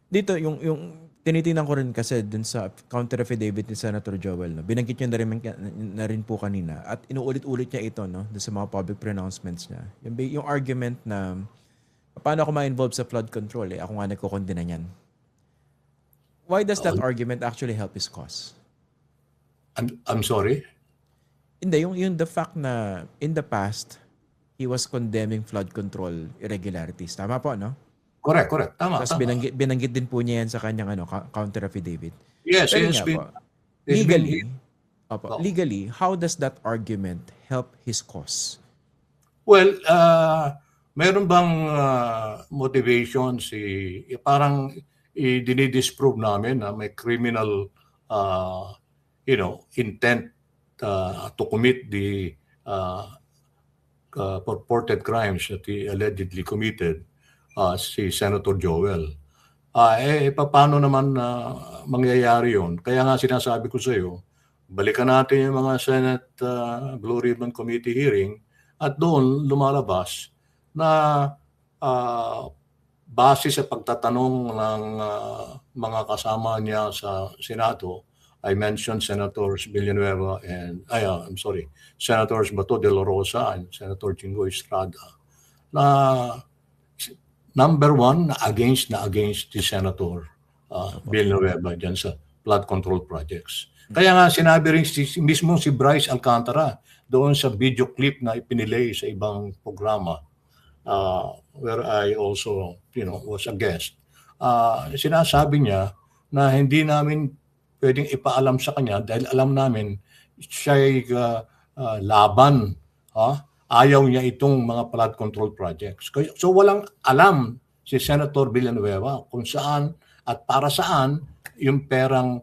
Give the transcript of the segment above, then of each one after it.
Dito yung tinitingnan ko rin kasi dun sa counter affidavit ni Senator Joel, no, binanggit niya na rin po kanina at inuulit-ulit niya ito, no, dun sa mga public pronouncements niya. Yung argument na paano ako ma-involve sa flood control, eh, ako nga nagkukondena niyan. Why does that argument actually help his cause? I'm sorry? Hindi, yung the fact na in the past, he was condemning flood control irregularities. Tama po, no? Correct, correct. Tama, Tapos tama. binanggit din po niya yan sa kanyang counter affidavit. Yes, Pero yun nga po, he's been hit. Oh. legally, how does that argument help his cause? Well, meron bang motivation parang dinidisprove namin na may criminal intent to commit the purported crimes that he allegedly committed, si Senator Joel. Paano naman mangyayari yun? Kaya nga sinasabi ko sa iyo, balikan natin yung mga Senate Blue Ribbon Committee hearing at doon lumalabas na base sa pagtatanong ng mga kasama niya sa Senado, I mentioned Senators Villanueva and, Senators Bato de la Rosa and Senator Jingo Estrada, na number one, na against the Senator Villanueva dyan sa flood control projects. Kaya nga sinabi rin mismo si Bryce Alcantara doon sa video clip na ipinilay sa ibang programa where I also was a guest. Sinasabi niya na hindi namin pwedeng ipaalam sa kanya dahil alam namin siya'y laban. Ayaw niya itong mga flood control projects. So walang alam si Senator Villanueva kung saan at para saan yung perang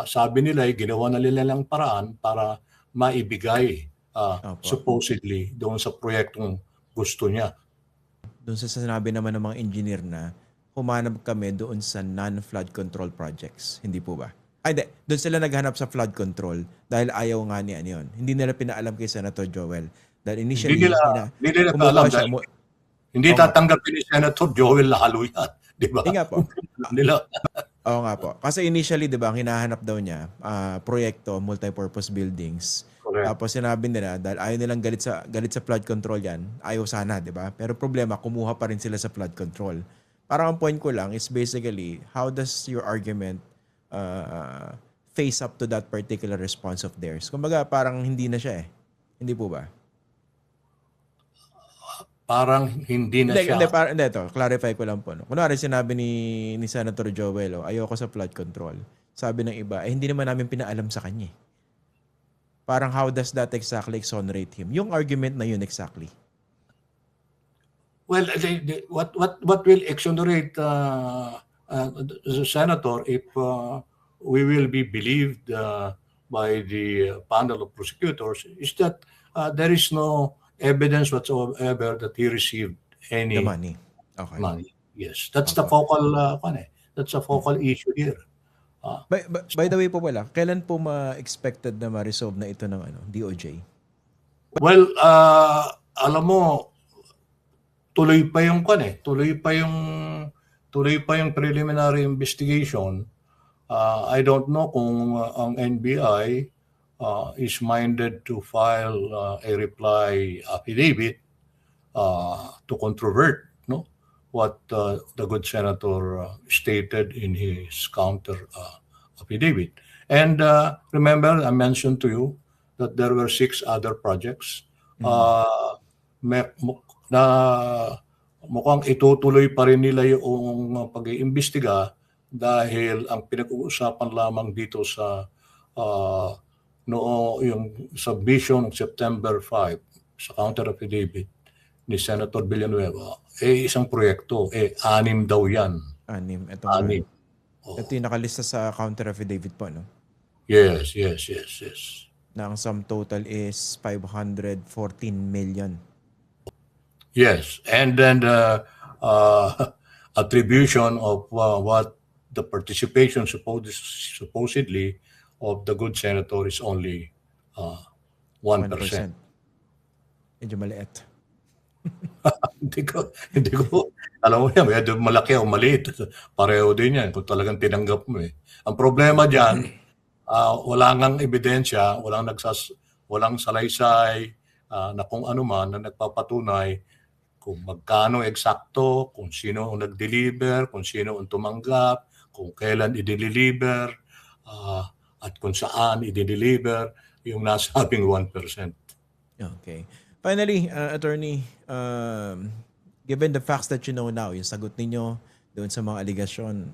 sabi nila ay ginawa na nila lang paraan para maibigay supposedly doon sa proyektong gusto niya. Doon sa sinabi naman ng mga engineer na humanap kami doon sa non-flood control projects. Hindi po ba? Ay, hindi. Doon sila naghanap sa flood control dahil ayaw nga ni ano yun. Hindi nila pinaalam kay Senator Joel. Dahil initially, hindi nila paalam siya. Hindi tatanggapin ni Senator Joel lalo yan. Di ba? Nga po. Nila. Oo nga po. Kasi initially, di ba, ang hinahanap daw niya, proyekto, multipurpose buildings. Correct. Tapos sinabi nila, dahil ayaw nilang galit sa flood control yan, ayaw sana, di ba? Pero problema, kumuha pa rin sila sa flood control. Parang ang point ko lang is basically, how does your argument face up to that particular response of theirs? Kumbaga, parang hindi na siya eh. Hindi po ba? Parang hindi na siya. Hindi, ito. Clarify ko lang po. No? Kunwari, sinabi ni Senator Joel, ayoko sa flood control. Sabi ng iba, hindi naman namin pinaalam sa kanya. Parang how does that exactly exonerate him? Yung argument na yun exactly. Well, what will exonerate the senator if we will be believed by the panel of prosecutors is that there is no evidence whatsoever that he received any The money. Okay. money. Yes, that's the focal that's the focal issue here. By the way po pala, kailan po ma-expected na ma-resolve na ito ng DOJ? Well, alam mo, tuloy pa yung preliminary investigation. I don't know kung ang NBI is minded to file a reply affidavit to controvert what the good senator stated in his counter affidavit. And remember, I mentioned to you that there were 6 other projects na mukhang itutuloy pa rin nila yung pag-iimbestiga dahil ang pinag-uusapan lamang dito sa yung submission ng September 5 sa counter affidavit ni Senator Villanueva, isang proyekto, 6 daw yan. 6. Ito yung nakalista sa counter affidavit po, no? Yes. Na ang sum total is 514 million. Yes, and then attribution of what the participation supposedly of the good senator is only 1%. Medyo maliit. Hindi ko alam mo yan, medyo malaki o maliit, pareho din yan kung talagang tinanggap mo, eh. Ang problema diyan, wala ngang ebidensya, walang salaysay, na kung ano man na nagpapatunay kung magkano eksakto, kung sino ang nag-deliver, kung sino ang tumanggap, kung kailan i-deliver, at kung saan i-deliver yung nasabing 1%. Okay. Finally, attorney, given the facts that you know now, yung sagot ninyo doon sa mga aligasyon,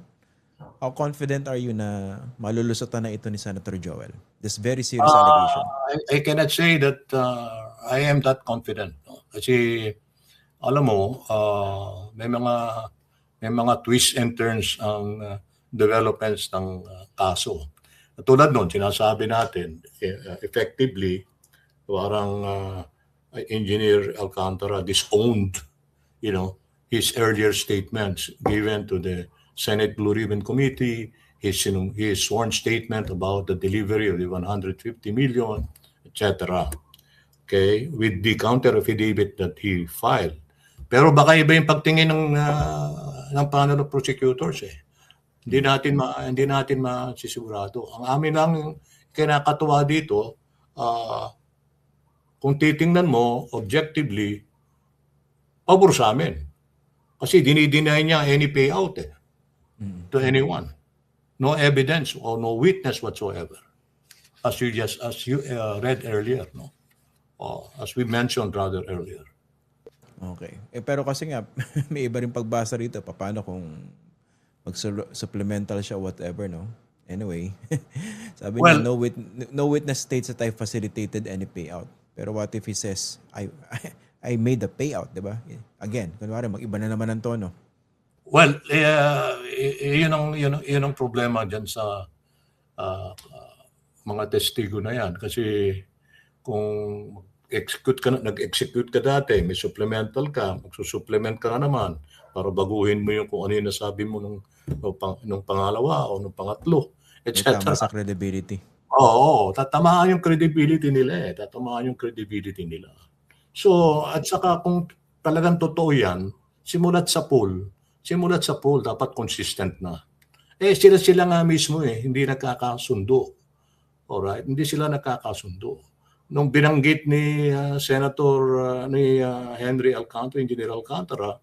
how confident are you na malulusotan na ito ni Senator Joel? This very serious allegation. I cannot say that I am that confident. No? Kasi alam mo, may mga twists and turns ang developments ng kaso. Tulad nun, sinasabi natin, effectively, parang Engineer Alcantara disowned, his earlier statements given to the Senate Blue Ribbon Committee, his sworn statement about the delivery of the 150 million, etc. Okay, with the counter affidavit that he filed. Pero baka iba yung pagtingin ng panel of prosecutors, eh. Hindi natin masisigurado. Ang amin lang kinakatuwa dito, kung titingnan mo objectively, pabor sa amin. Kasi dinideny niya any payout to anyone. No evidence or no witness whatsoever. As you read earlier, no? As we mentioned rather earlier. Okay. Pero kasi nga, may iba rin pagbasa rito. Paano kung mag-supplemental siya, whatever, no? Anyway, sabi niya, no witness states that I facilitated any payout. Pero what if he says, I made the payout, di ba? Again, kunwari, mag-iba na naman ang tono. Well, yun ang problema dyan sa mga testigo na yan. Kasi kung nag-execute ka dati, may supplemental ka, magsusupplement ka na naman para baguhin mo yung kung ano yung nasabi mo nung pangalawa o nung pangatlo, etc. Tama sa credibility. Oo, tatamaan yung credibility nila. Tatamaan yung credibility nila. So, at saka kung talagang totoo yan, simulat sa poll, dapat consistent na. Sila nga mismo hindi nakakasundo. Alright? Hindi sila nakakasundo. Nung binanggit ni Henry Alcantara, Engineer Alcantara,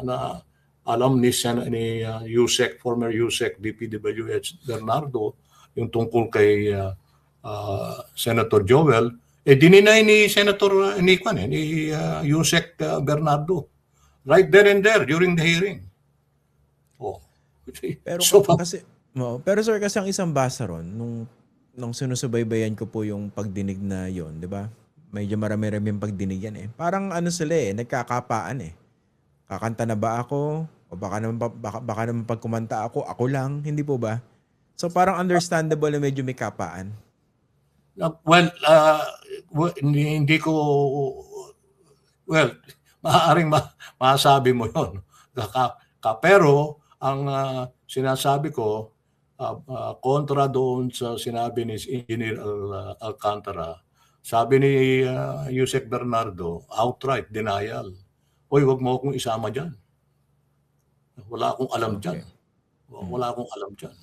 na alam ni former USEC DPWH Bernardo, yung tungkol kay Senator Joel, dininay ni Senator ni USEC Bernardo. Right there and there during the hearing. Pero pero sir, kasi ang isang basa ron, nung sinusubaybayan ko po yung pagdinig na yon, di ba? Medyo marami-rami yung pagdinig yan eh. Parang sila nagkakapaan eh. Kakanta na ba ako? O baka naman pag kumanta ako lang, hindi po ba? So parang understandable na medyo may kapaan. Well, hindi ko, maaaring masabi mo yun. Pero ang sinasabi ko, kontra doon sa sinabi ni Engineer Alcantara, sabi ni Yusek Bernardo, outright denial. Hoy, wag mo akong isama dyan. Wala akong alam dyan. Wala akong alam dyan.